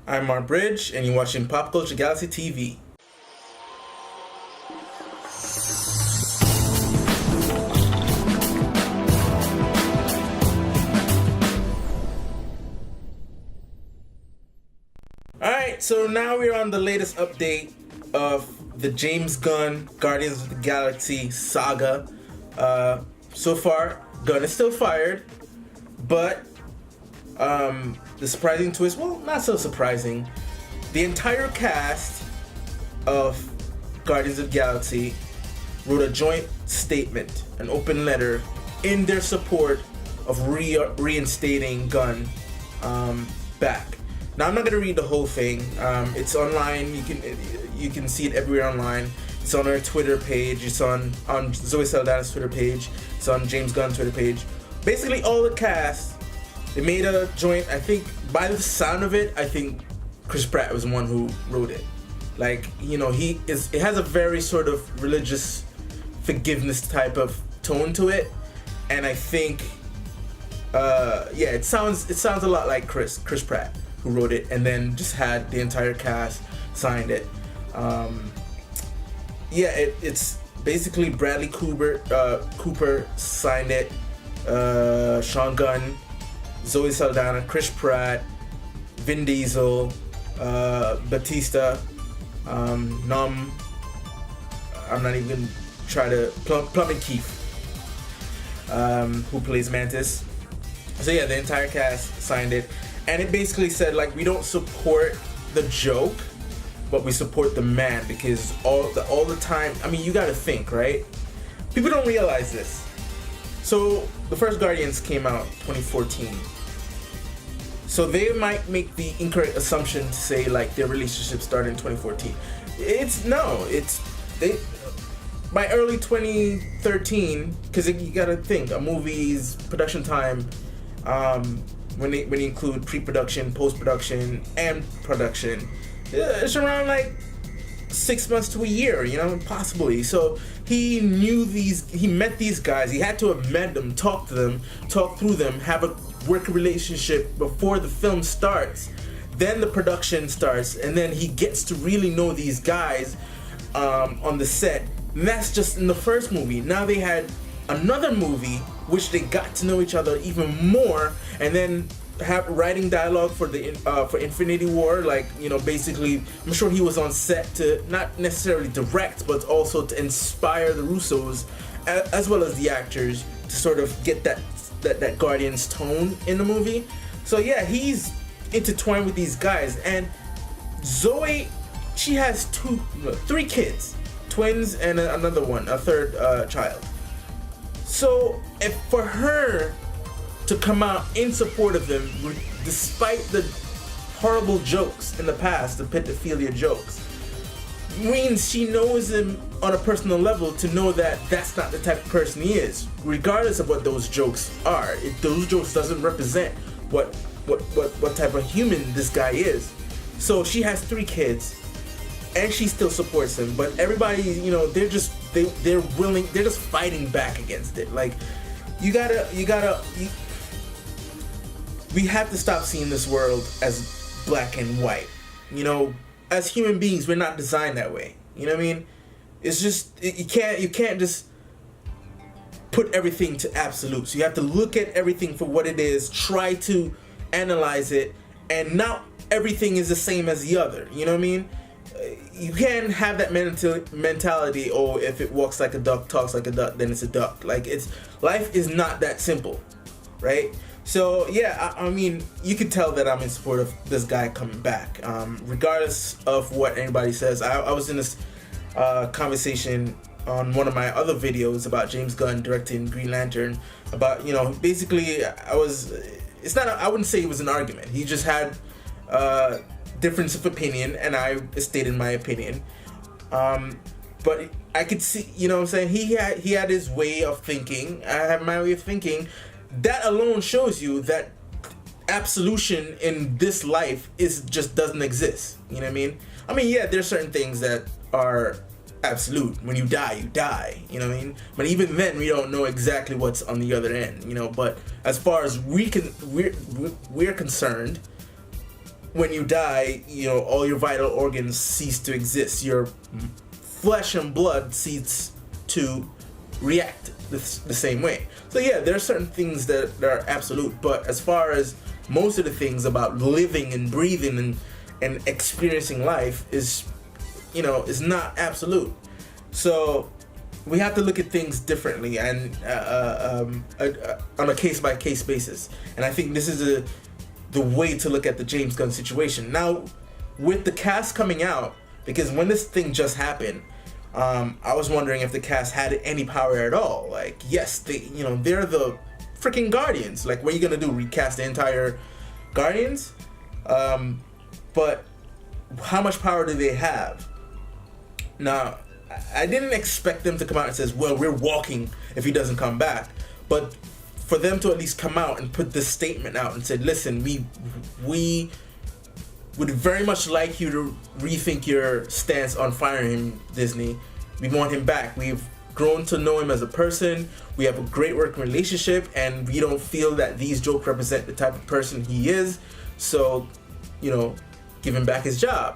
I'm Mark Bridge, and you're watching Pop Culture Galaxy TV. Alright, so now we're on the latest update of the James Gunn Guardians of the Galaxy saga. So far, Gunn is still fired, but the surprising twist, well, not so surprising. The entire cast of Guardians of the Galaxy wrote a joint statement, an open letter, in their support of reinstating Gunn back. Now, I'm not gonna read the whole thing. It's online. You can see it everywhere online. It's on her Twitter page. It's on Zoe Saldana's Twitter page. It's on James Gunn's Twitter page. Basically, all the cast, they made a joint. I think by the sound of it, I think Chris Pratt was the one who wrote it. Like, you know, it has a very sort of religious forgiveness type of tone to it, and I think, it sounds a lot like Chris Pratt, who wrote it, and then just had the entire cast signed it. It's basically Bradley Cooper signed it, Sean Gunn, Zoe Saldana, Chris Pratt, Vin Diesel, Batista, I'm not even trying to Plummet Keith, who plays Mantis. So yeah, the entire cast signed it, and it basically said, like, we don't support the joke, but we support the man, because all the time, I mean, you gotta think, right? People don't realize this. So the first Guardians came out 2014. So they might make the incorrect assumption to say, like, their relationship started in 2014. They by early 2013, because you gotta think, a movie's production time, when you include pre-production, post-production, and production, it's around like 6 months to a year, possibly. So he met these guys. He had to have met them, talked through them, have a working relationship before the film starts. Then the production starts, and then he gets to really know these guys on the set. And that's just in the first movie. Now they had another movie which they got to know each other even more, and then writing dialogue for Infinity War. Like, basically, I'm sure he was on set to not necessarily direct, but also to inspire the Russos as well as the actors to sort of get that Guardians tone in the movie. So yeah, he's intertwined with these guys, and Zoe, she has three kids, twins, and a third child. So if for her to come out in support of him, despite the horrible jokes in the past, the pedophilia jokes, means she knows him on a personal level, to know that that's not the type of person he is, regardless of what those jokes are. Those jokes doesn't represent what type of human this guy is. So she has three kids, and she still supports him. But everybody, they're just fighting back against it. Like, we have to stop seeing this world as black and white. As human beings, we're not designed that way. You know what I mean? It's just, you can't just put everything to absolutes. You have to look at everything for what it is, try to analyze it, and not everything is the same as the other. You know what I mean? You can't have that mentality, oh, if it walks like a duck, talks like a duck, then it's a duck. Like, life is not that simple, right? So yeah, I mean, you can tell that I'm in support of this guy coming back, regardless of what anybody says. I was in this conversation on one of my other videos about James Gunn directing Green Lantern, about, basically, I wouldn't say it was an argument. He just had difference of opinion, and I stated my opinion. But I could see, what I'm saying? He had his way of thinking. I have my way of thinking. That alone shows you that absolution in this life just doesn't exist. You know what I mean? I mean, yeah, there's certain things that are absolute. When you die, you die. You know what I mean? But even then, we don't know exactly what's on the other end. But as far as we're concerned, when you die, all your vital organs cease to exist. Your flesh and blood cease to react the same way. So yeah, there are certain things that are absolute, but as far as most of the things about living and breathing and experiencing life is not absolute. So we have to look at things differently and on a case-by-case basis. And I think this is the way to look at the James Gunn situation. Now, with the cast coming out, because when this thing just happened, I was wondering if the cast had any power at all. Like, yes, they're the freaking Guardians. Like, what are you gonna do? Recast the entire Guardians? But how much power do they have? Now, I didn't expect them to come out and says, well, we're walking if he doesn't come back. But for them to at least come out and put this statement out and said, listen, we would very much like you to rethink your stance on firing him, Disney. We want him back. We've grown to know him as a person. We have a great working relationship, and we don't feel that these jokes represent the type of person he is. So, give him back his job.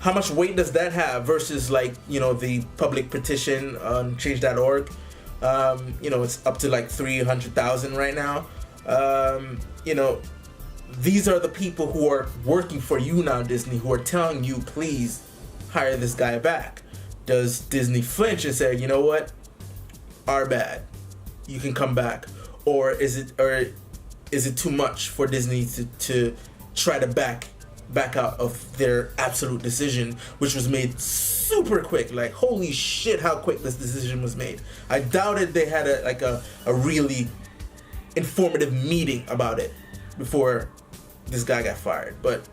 How much weight does that have versus the public petition on change.org? It's up to 300,000 right now. These are the people who are working for you now, Disney, who are telling you, please hire this guy back. Does Disney flinch and say, you know what? Our bad. You can come back. Or is it too much for Disney to try to back out of their absolute decision, which was made super quick? Like, holy shit, how quick this decision was made. I doubted they had a really informative meeting about it before this guy got fired. But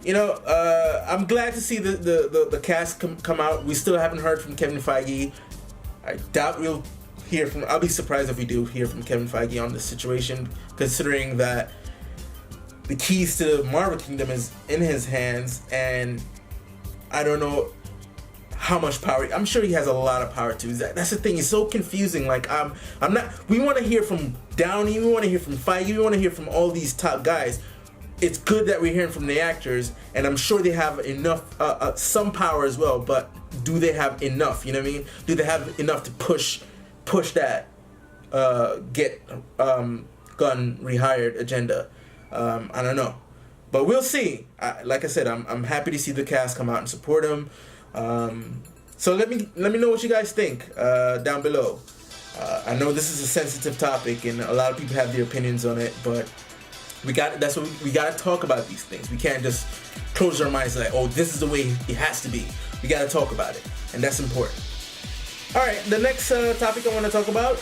I'm glad to see the cast come out. We still haven't heard from Kevin Feige. I doubt we'll hear from. I'll be surprised if we do hear from Kevin Feige on this situation, considering that the keys to Marvel Kingdom is in his hands, and I don't know how much power. I'm sure he has a lot of power too. That's the thing. It's so confusing. Like, I'm not. We want to hear from Downey. We want to hear from Feige. We want to hear from all these top guys. It's good that we're hearing from the actors, and I'm sure they have enough, some power as well. But do they have enough? You know what I mean? Do they have enough to push that get Gunn rehired agenda? I don't know, but we'll see. Like I said, I'm happy to see the cast come out and support him. So let me know what you guys think down below. I know this is a sensitive topic, and a lot of people have their opinions on it, but that's what we gotta talk about these things. We can't just close our minds like, oh, this is the way it has to be. We gotta talk about it, and that's important. All right, the next topic I want to talk about.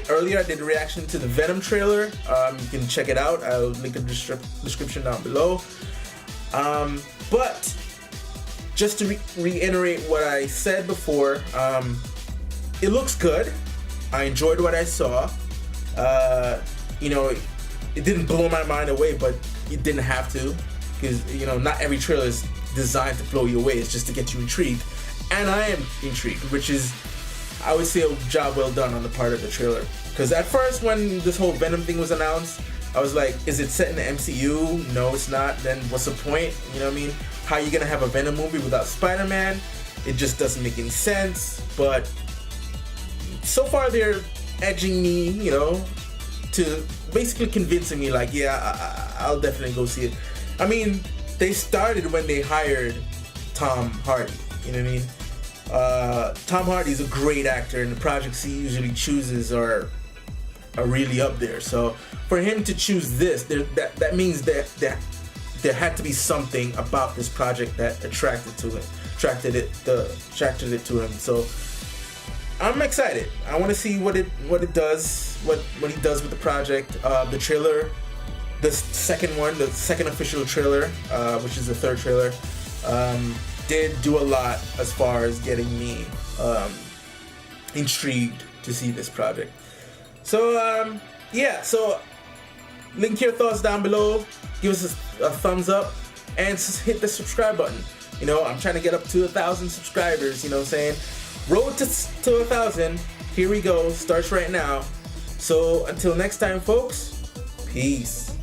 Earlier I did a reaction to the Venom trailer. You can check it out. I'll link in the description down below. But just to reiterate what I said before, it looks good. I enjoyed what I saw. It didn't blow my mind away, but it didn't have to, because not every trailer is designed to blow you away. It's just to get you intrigued, and I am intrigued, which is, I would say, a job well done on the part of the trailer. Because at first, when this whole Venom thing was announced, I was like, is it set in the MCU? No, it's not. Then what's the point? You know what I mean? How are you gonna have a Venom movie without Spider-Man? It just doesn't make any sense. But so far, they're edging me, to basically convincing me, like, yeah, I'll definitely go see it. I mean, they started when they hired Tom Hardy. You know what I mean? Tom Hardy's a great actor, and the projects he usually chooses are really up there. So for him to choose this, that means that there had to be something about this project that attracted it to him. So I'm excited. I want to see what it does, what he does with the project. The trailer, the second official trailer, which is the third trailer, did do a lot as far as getting me intrigued to see this project. So yeah, so link your thoughts down below, give us a thumbs up, and hit the subscribe button. I'm trying to get up to 1,000 subscribers, you know what I'm saying? Road to 1,000, here we go, starts right now. So until next time, folks, peace.